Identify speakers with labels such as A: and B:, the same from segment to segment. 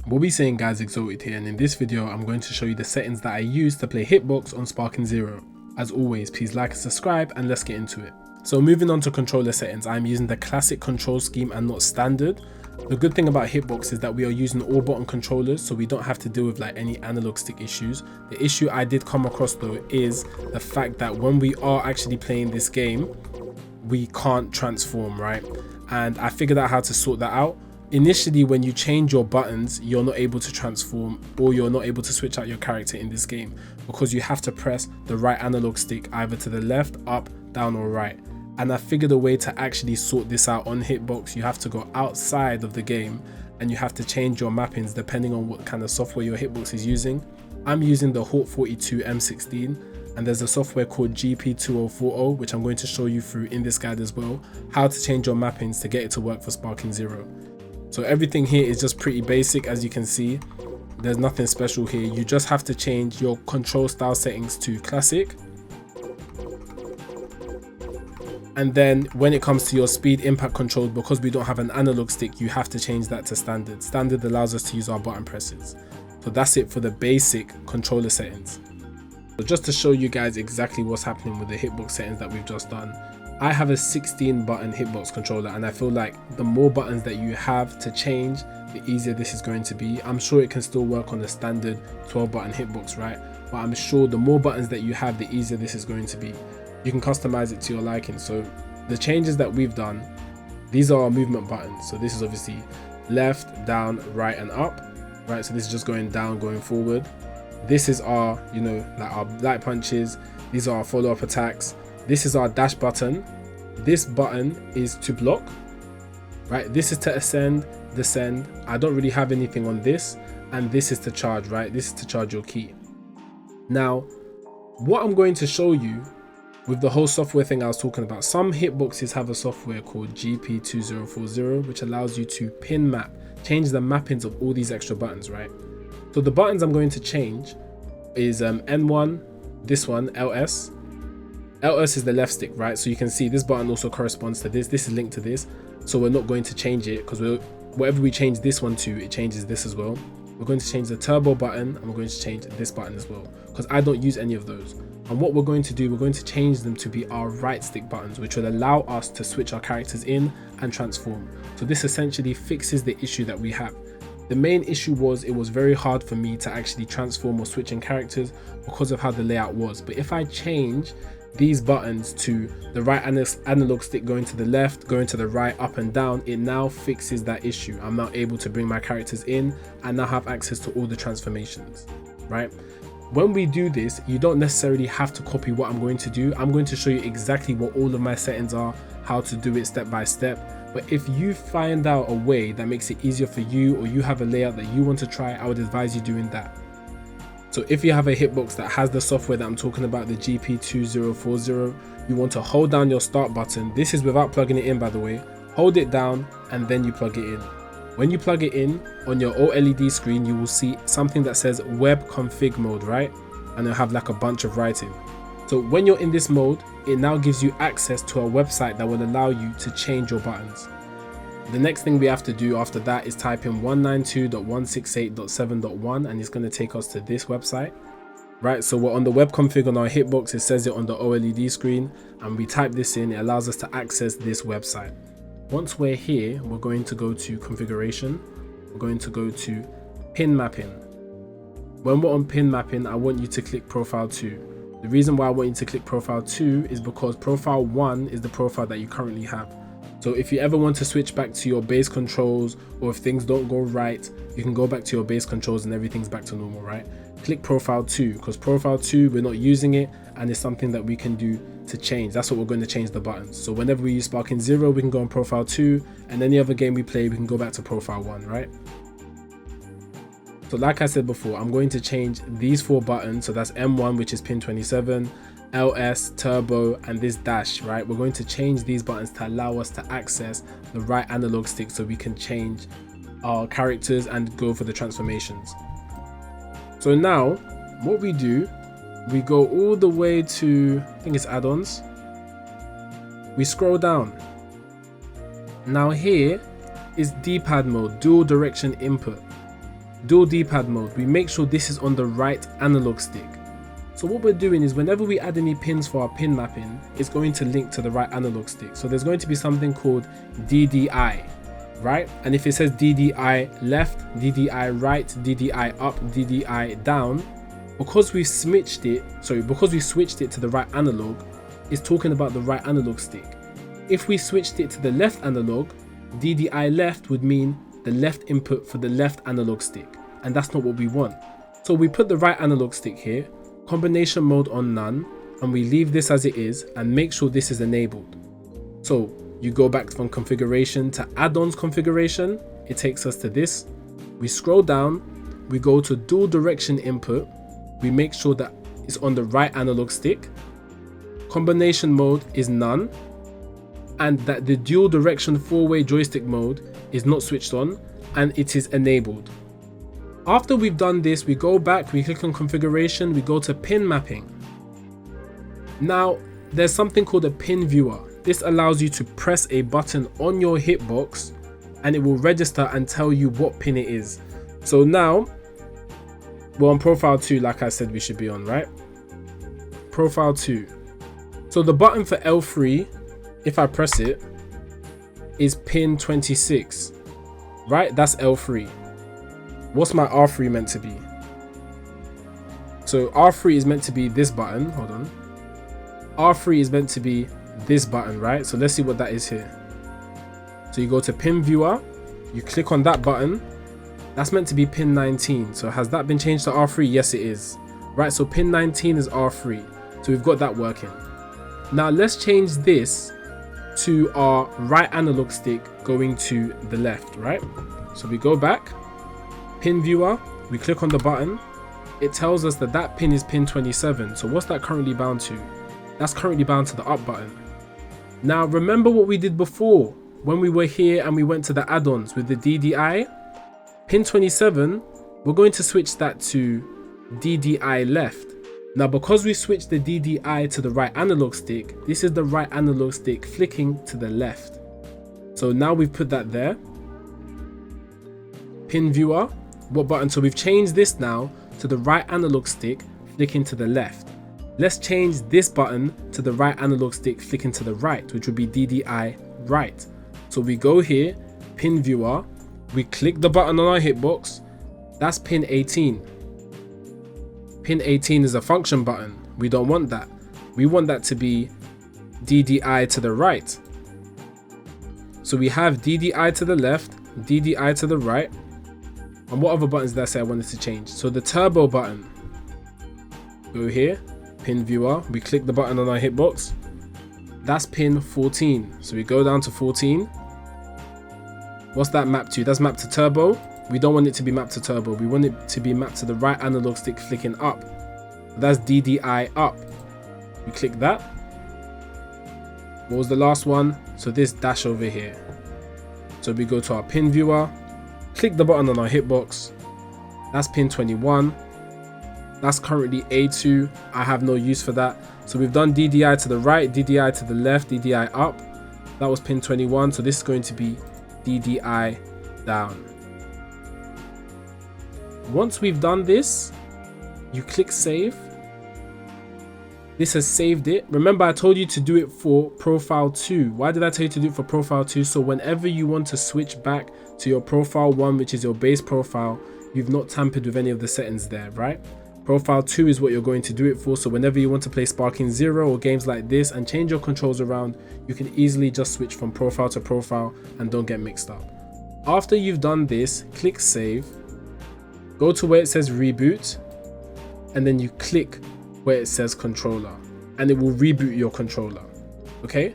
A: What we saying, guys, Exltd here, and in this video I'm going to show you the settings that I use to play Hitbox on Sparking 0. As always, please like and subscribe, and let's get into it. So moving on to controller settings, I'm using the classic control scheme and not standard. The good thing about Hitbox is that we are using all button controllers, so we don't have to deal with like any analog stick issues. The issue I did come across though is the fact that when we are actually playing this game, we can't transform, right? And I figured out how to sort that out. Initially, when you change your buttons, you're not able to transform, or you're not able to switch out your character in this game, because you have to press the right analog stick either to the left, up, down, or right. And I figured a way to actually sort this out on Hitbox. You have to go outside of the game and you have to change your mappings depending on what kind of software your Hitbox is using. I'm using the Hawk 42 M16, and there's a software called GP2040, which I'm going to show you through in this guide as well, how to change your mappings to get it to work for Sparking 0. So everything here is just pretty basic. As you can see, there's nothing special here. You just have to change your control style settings to classic. And then when it comes to your speed impact control, because we don't have an analog stick, you have to change that to standard. Standard allows us to use our button presses. So that's it for the basic controller settings. So just to show you guys exactly what's happening with the Hitbox settings that we've just done, I have a 16 button Hitbox controller, and I feel like the more buttons that you have to change, the easier this is going to be. I'm sure it can still work on the standard 12 button Hitbox, right? But I'm sure the more buttons that you have, the easier this is going to be. You can customize it to your liking. So the changes that we've done, these are our movement buttons. So this is obviously left, down, right, and up, right? So this is just going down, going forward. This is our, like our light punches. These are our follow-up attacks. This is our dash button. This button is to block, right? This is to ascend, descend. I don't really have anything on this. And this is to charge, right? This is to charge your key. Now, what I'm going to show you with the whole software thing I was talking about, some Hitboxes have a software called GP2040, which allows you to pin map, change the mappings of all these extra buttons, right? So the buttons I'm going to change is N1, this one, LS. LS is the left stick, right? So you can see this button also corresponds to this. This is linked to this. So we're not going to change it, because whatever we change this one to, it changes this as well. We're going to change the turbo button, and we're going to change this button as well, because I don't use any of those. And what we're going to do, we're going to change them to be our right stick buttons, which will allow us to switch our characters in and transform. So this essentially fixes the issue that we have. The main issue was it was very hard for me to actually transform or switch in characters because of how the layout was. But if I change these buttons to the right analog stick going to the left, going to the right, up and down, it now fixes that issue. I'm now able to bring my characters in and now have access to all the transformations, right? When we do this, you don't necessarily have to copy what I'm going to do. I'm going to show you exactly what all of my settings are, how to do it step by step. But if you find out a way that makes it easier for you, or you have a layout that you want to try, I would advise you doing that. So if you have a Hitbox that has the software that I'm talking about, the GP2040, you want to hold down your start button. This is without plugging it in, by the way. Hold it down and then you plug it in. When you plug it in, on your OLED screen, you will see something that says web config mode, right? And it'll have like a bunch of writing. So when you're in this mode, it now gives you access to a website that will allow you to change your buttons. The next thing we have to do after that is type in 192.168.7.1, and it's going to take us to this website, right? So we're on the web config on our Hitbox. It says it on the OLED screen, and we type this in. It allows us to access this website. Once we're here, we're going to go to configuration. We're going to go to pin mapping. When we're on pin mapping, I want you to click profile 2. The reason why I want you to click profile 2 is because profile 1 is the profile that you currently have. So if you ever want to switch back to your base controls, or if things don't go right, you can go back to your base controls and everything's back to normal, right? Click profile 2, because profile 2, we're not using it, and it's something that we can do to change. That's what we're going to change the buttons. So whenever we use Sparking 0, we can go on profile 2, and any other game we play, we can go back to profile 1, right? So like I said before, I'm going to change these 4 buttons. So that's M1, which is pin 27, LS, turbo, and this dash, right? We're going to change these buttons to allow us to access the right analog stick, so we can change our characters and go for the transformations. So now what we do, we go all the way to, I think it's add-ons. We scroll down. Now here is D-pad mode, dual direction input. Dual D-pad mode, we make sure this is on the right analog stick. So what we're doing is whenever we add any pins for our pin mapping, it's going to link to the right analog stick. So there's going to be something called DDI, right? And if it says DDI left, DDI right, DDI up, DDI down, because we switched it to the right analog, it's talking about the right analog stick. If we switched it to the left analog, DDI left would mean the left input for the left analog stick, and that's not what we want. So we put the right analog stick here, combination mode on none, and we leave this as it is and make sure this is enabled. So you go back from configuration to add-ons configuration, it takes us to this. We scroll down, we go to dual direction input, we make sure that it's on the right analog stick, combination mode is none, and that the dual direction 4-way joystick mode is not switched on and it is enabled. After we've done this, we go back, we click on configuration, we go to pin mapping. Now there's something called a pin viewer. This allows you to press a button on your hitbox and it will register and tell you what pin it is. So now we're on profile 2, like I said we should be on, right? Profile 2. So the button for L3, if I press it, is pin 26, right? That's L3. What's my R3 meant to be? So R3 is meant to be this button. Hold on. R3 is meant to be this button, right? So let's see what that is here. So you go to pin viewer, you click on that button. That's meant to be pin 19. So has that been changed to R3? Yes, it is. Right, so pin 19 is R3. So we've got that working. Now let's change this to our right analog stick going to the left, right? So we go back, pin viewer, we click on the button. It tells us that that pin is pin 27. So what's that currently bound to? That's currently bound to the up button. Now remember what we did before when we were here and we went to the add-ons with the DDI? Pin 27, we're going to switch that to DDI left. Now because we switched the DDI to the right analog stick, this is the right analog stick flicking to the left. So now we've put that there. Pin viewer, what button? So we've changed this now to the right analog stick flicking to the left. Let's change this button to the right analog stick flicking to the right, which would be DDI right. So we go here, pin viewer, we click the button on our hitbox, that's pin 18. Pin 18 is a function button. We don't want that. We want that to be DDI to the right. So we have DDI to the left, DDI to the right. And what other buttons did I say I wanted to change? So the turbo button. Go here, pin viewer, we click the button on our hitbox. That's pin 14. So we go down to 14. What's that mapped to? That's mapped to turbo. We don't want it to be mapped to turbo. We want it to be mapped to the right analog stick flicking up. That's DDI up. We click that. What was the last one? So this dash over here. So we go to our pin viewer, click the button on our hitbox. That's pin 21. That's currently A2. I have no use for that. So we've done DDI to the right, DDI to the left, DDI up. That was pin 21. So this is going to be DDI down. Once we've done this, you click save. This has saved it. Remember I told you to do it for profile 2. Why did I tell you to do it for profile 2? So whenever you want to switch back to your profile 1, which is your base profile, you've not tampered with any of the settings there, right? Profile 2 is what you're going to do it for. So whenever you want to play Sparking Zero or games like this and change your controls around, you can easily just switch from profile to profile and don't get mixed up. After you've done this, click save. Go to where it says reboot, and then you click where it says controller, and it will reboot your controller. Okay,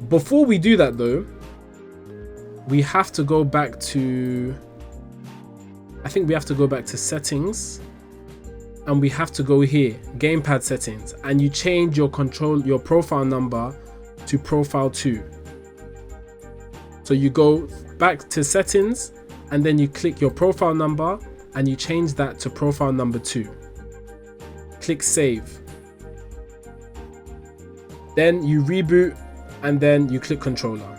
A: before we do that though, we have to go back to, I think we have to go back to settings, and we have to go here, gamepad settings, and you change your profile number to profile 2. So you go back to settings, and then you click your profile number and you change that to profile number 2. Click save. Then you reboot and then you click controller.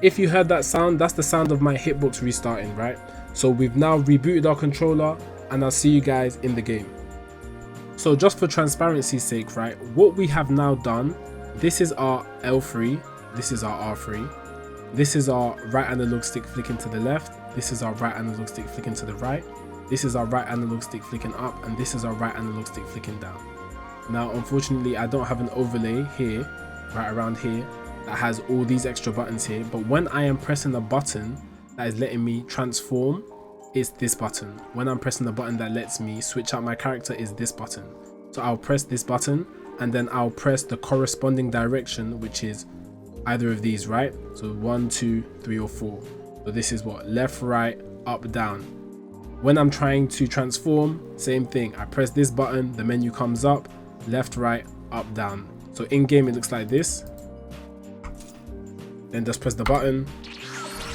A: If you heard that sound, that's the sound of my hitbox restarting, right? So we've now rebooted our controller, and I'll see you guys in the game. So just for transparency's sake, right, what we have now done, this is our L3, this is our R3, this is our right analog stick flicking to the left, this is our right analog stick flicking to the right, this is our right analog stick flicking up, and this is our right analog stick flicking down. Now unfortunately I don't have an overlay here, right around here, that has all these extra buttons here, but when I am pressing a button that is letting me transform, it's this button. When I'm pressing the button that lets me switch out my character, is this button. So I'll press this button, and then I'll press the corresponding direction, which is either of these, right? So 1, 2, 3, or 4. So this is what? Left, right, up, down. When I'm trying to transform, same thing. I press this button, the menu comes up, left, right, up, down. So in game it looks like this. Then just press the button.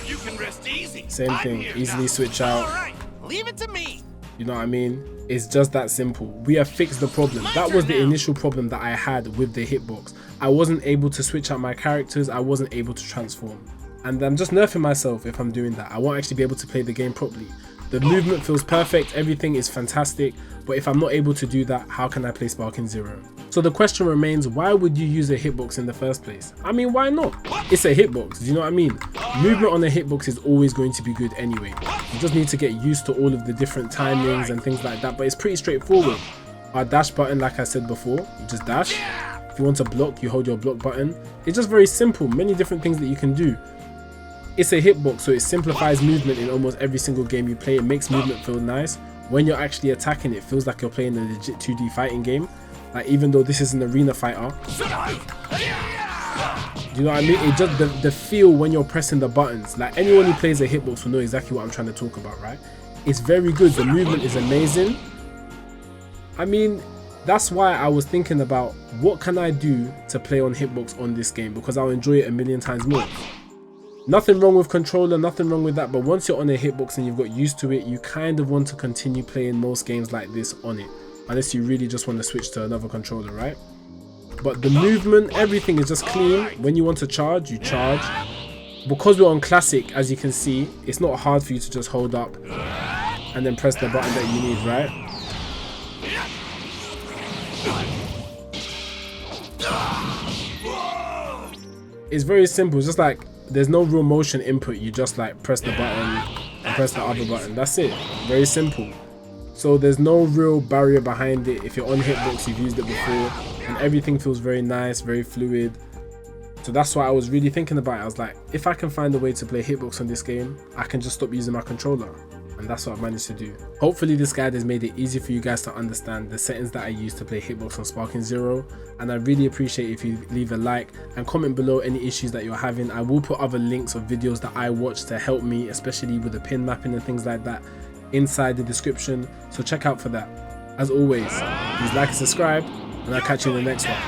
B: You can rest easy.
A: Same thing, easily switch out.
B: All right, leave it to me.
A: You know what I mean? It's just that simple. We have fixed the problem. That was the initial problem that I had with the hitbox. I wasn't able to switch out my characters. I wasn't able to transform. And I'm just nerfing myself if I'm doing that. I won't actually be able to play the game properly. The movement feels perfect. Everything is fantastic. But if I'm not able to do that, how can I play Sparking Zero? So the question remains, why would you use a hitbox in the first place? I mean, why not? It's a hitbox, do you know what I mean? Movement on a hitbox is always going to be good anyway. You just need to get used to all of the different timings and things like that, but it's pretty straightforward. Our dash button, like I said before, you just dash. If you want to block, you hold your block button. It's just very simple, many different things that you can do. It's a hitbox, so it simplifies movement in almost every single game you play. It makes movement feel nice. When you're actually attacking, it feels like you're playing a legit 2D fighting game. Like, even though this is an arena fighter, do you know what I mean? It just the feel when you're pressing the buttons. Like, anyone who plays a hitbox will know exactly what I'm trying to talk about, right? It's very good. The movement is amazing. I mean, that's why I was thinking about what can I do to play on hitbox on this game, because I'll enjoy it a million times more. Nothing wrong with controller, nothing wrong with that, but once you're on a hitbox and you've got used to it, you kind of want to continue playing most games like this on it, unless you really just want to switch to another controller, right? But the movement, everything is just clean. When you want to charge, you charge. Because we're on classic, as you can see, it's not hard for you to just hold up and then press the button that you need, right? It's very simple. It's just like, there's no real motion input. You just like press the button and press the other button. That's it. Very simple. So there's no real barrier behind it. If you're on hitbox, you've used it before, and everything feels very nice, very fluid. So that's why I was really thinking about it. I was like, if I can find a way to play hitbox on this game, I can just stop using my controller. And that's what I've managed to do. Hopefully this guide has made it easy for you guys to understand the settings that I use to play hitbox on Sparking Zero. And I really appreciate if you leave a like and comment below any issues that you're having. I will put other links of videos that I watch to help me, especially with the pin mapping and things like that, inside the description. So check out for that. As always, please like and subscribe, and I'll catch you in the next one.